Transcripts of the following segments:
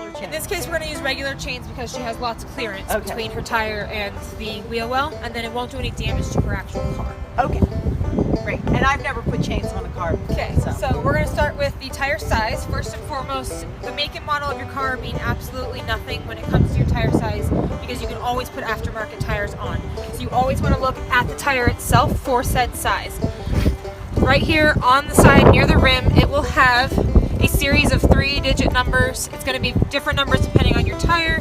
regular chains. In this case, we're going to use regular chains because she has lots of clearance between her tire and the wheel well, and then it won't do any damage to her actual car. Okay, great. And I've never put chains on a car before. Okay, so we're going to start with the tire size. First and foremost, the make and model of your car mean absolutely nothing when it comes to your tire size because you can always put aftermarket tires on. So you always want to look at the tire itself for said size. Right here on the side near the rim, it will have a series of 3-digit numbers. It's going to be different numbers depending on your tire.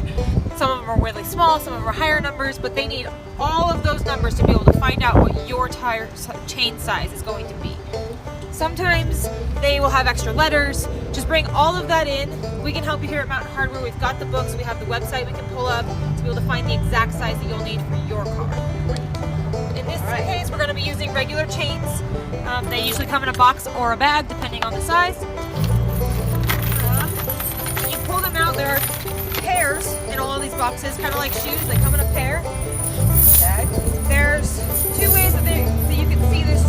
Some of them are really small, some of them are higher numbers, but they need all of those numbers to be able to find out what your tire chain size is going to be. Sometimes they will have extra letters. Just bring all of that in. We can help you here at Mountain Hardware. We've got the books, we have the website we can pull up to be able to find the exact size that you'll need for your car. In this case, we're going to be using regular chains. They usually come in a box or a bag, depending on the size. When you pull them out, there are pairs in all of these boxes, kind of like shoes. They come in a pair. Okay. There's 2 ways that you can see this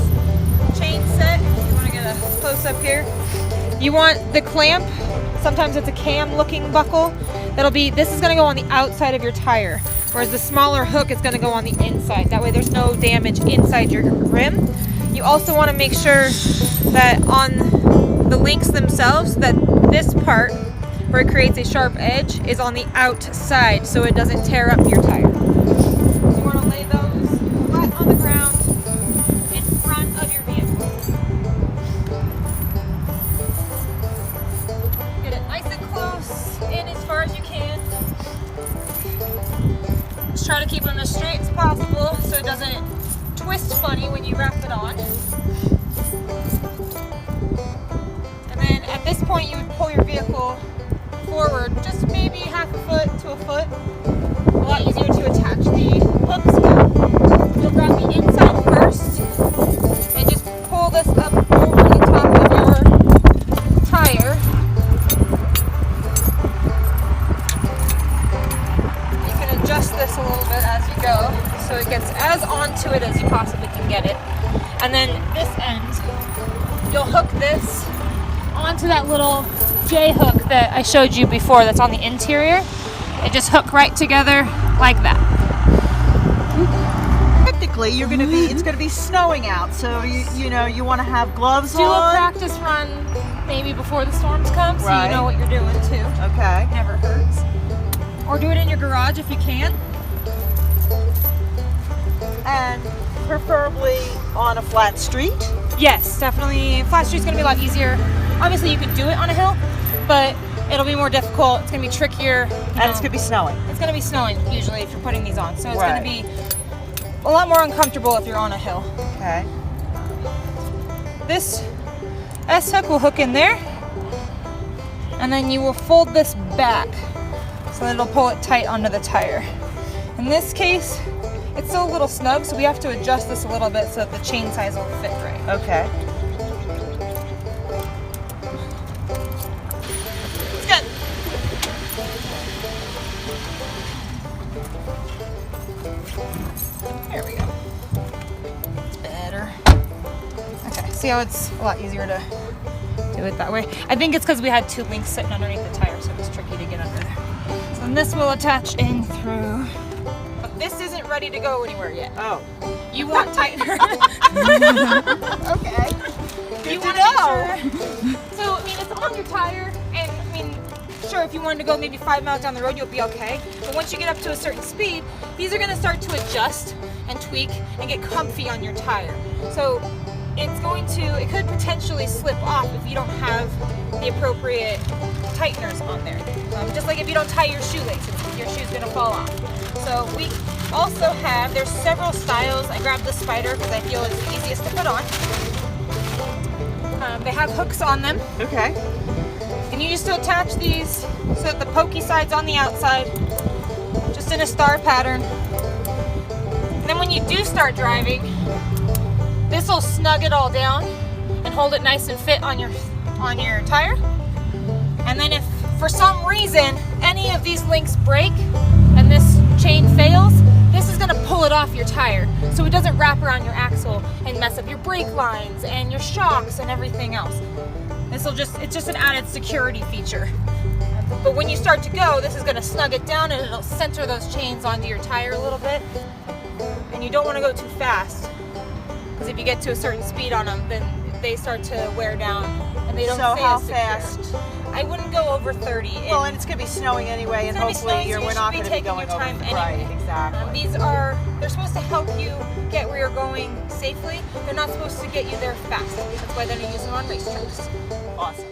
chain set. You want to get a close-up here. You want the clamp. Sometimes it's a cam-looking buckle. This is going to go on the outside of your tire, whereas the smaller hook is going to go on the inside. That way there's no damage inside your rim. You also want to make sure that on the links themselves, that this part where it creates a sharp edge is on the outside so it doesn't tear up your tire. So you want to lay those flat on the ground in front of your vehicle. Get it nice and close in as far as you can. Just try to keep them as straight as possible so it doesn't twist funny when you wrap it on. And then at this point you would pull your vehicle forward just maybe half a foot to a foot. A lot easier to attach the hooks with. You'll grab the inside first and just pull this up over the top of your tire. You can adjust this a little bit as you go so it gets as onto it as you possibly can get it. And then this end, you'll hook this onto that little J hook that I showed you before that's on the interior. It just hook right together like that. Technically, it's going to be snowing out, so you want to have gloves on. Do a practice run maybe before the storms come, so you know what you're doing too. Okay. Never hurts. Or do it in your garage if you can. And preferably on a flat street. Yes, definitely. Flat street's going to be a lot easier. Obviously, you could do it on a hill, but it'll be more difficult. It's going to be trickier. And it's going to be snowing. It's going to be snowing usually if you're putting these on. So it's going to be a lot more uncomfortable if you're on a hill. Okay. This S-hook will hook in there. And then you will fold this back so that it'll pull it tight onto the tire. In this case, it's still a little snug, so we have to adjust this a little bit so that the chain size will fit right. Okay. There we go. It's better. Okay, see how it's a lot easier to do it that way? I think it's because we had 2 links sitting underneath the tire, so it was tricky to get under there. So then this will attach in through. But this isn't ready to go anywhere yet. Oh. You want tighter. Okay. You want to know. So, I mean, it's on your tire, and I mean, sure, if you wanted to go maybe 5 miles down the road, you'll be okay. But once you get up to a certain speed, these are going to start to adjust and tweak and get comfy on your tire. So it could potentially slip off if you don't have the appropriate tighteners on there. Just like if you don't tie your shoelaces, your shoe's going to fall off. So we also have, there's several styles. I grabbed the Spider because I feel it's the easiest to put on. They have hooks on them. Okay. And you just attach these so that the pokey side's on the outside, just in a star pattern. And then when you do start driving, this will snug it all down and hold it nice and fit on your tire. And then if for some reason any of these links break and this chain fails, this is going to pull it off your tire so it doesn't wrap around your axle and mess up your brake lines and your shocks and everything else. It's just an added security feature. But when you start to go, this is going to snug it down and it'll center those chains onto your tire a little bit. And you don't want to go too fast, because if you get to a certain speed on them, then they start to wear down and they don't So stay how as secure. fast? I wouldn't go over 30. Well, and it's going to be snowing anyway, and hopefully we're not going to be going over. Right, exactly. They're supposed to help you get where you're going safely. They're not supposed to get you there fast. That's why they don't use them on racetracks. Awesome.